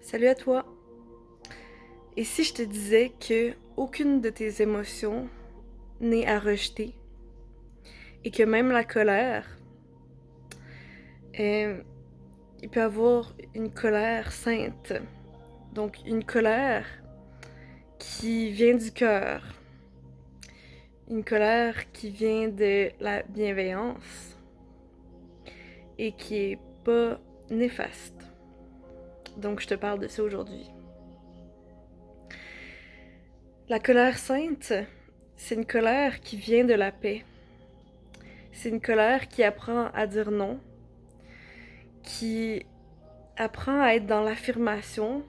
Salut à toi. Et si je te disais que aucune de tes émotions n'est à rejeter et que même la colère, euh, il peut y avoir une colère sainte, donc une colère qui vient du cœur, une colère qui vient de la bienveillance et qui est pas néfaste. Donc je te parle de ça aujourd'hui. La colère sainte, c'est une colère qui vient de la paix. C'est une colère qui apprend à dire non, qui apprend à être dans l'affirmation,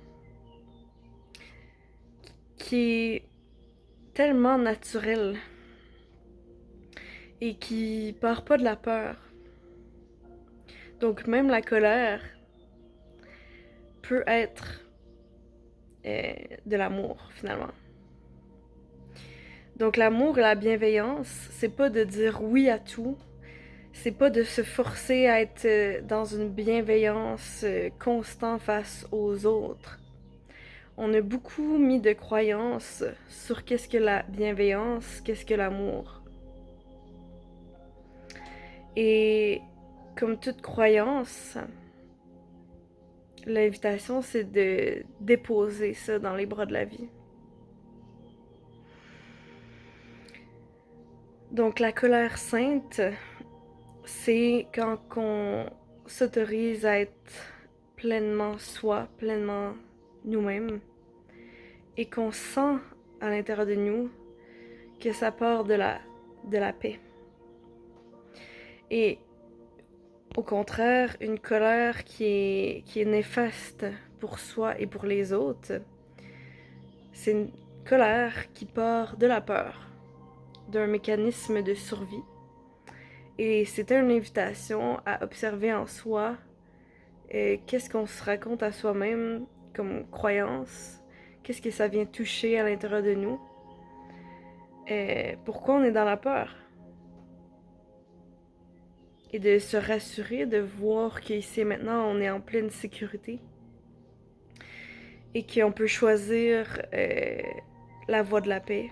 qui est tellement naturelle et qui part pas de la peur. Donc même la colère peut être de l'amour finalement. Donc l'amour et la bienveillance, c'est pas de dire oui à tout, c'est pas de se forcer à être dans une bienveillance constante face aux autres. On a beaucoup mis de croyances sur qu'est-ce que la bienveillance, qu'est-ce que l'amour. Et comme toute croyance, l'invitation, c'est de déposer ça dans les bras de la vie. Donc la colère sainte, c'est quand on s'autorise à être pleinement soi, pleinement nous-mêmes, et qu'on sent à l'intérieur de nous que ça part de la paix. Et au contraire, une colère qui est néfaste pour soi et pour les autres, c'est une colère qui part de la peur, d'un mécanisme de survie. Et c'était une invitation à observer en soi qu'est-ce qu'on se raconte à soi-même comme croyance, qu'est-ce que ça vient toucher à l'intérieur de nous, pourquoi on est dans la peur. Et de se rassurer, de voir qu'ici et maintenant on est en pleine sécurité et qu'on peut choisir la voie de la paix,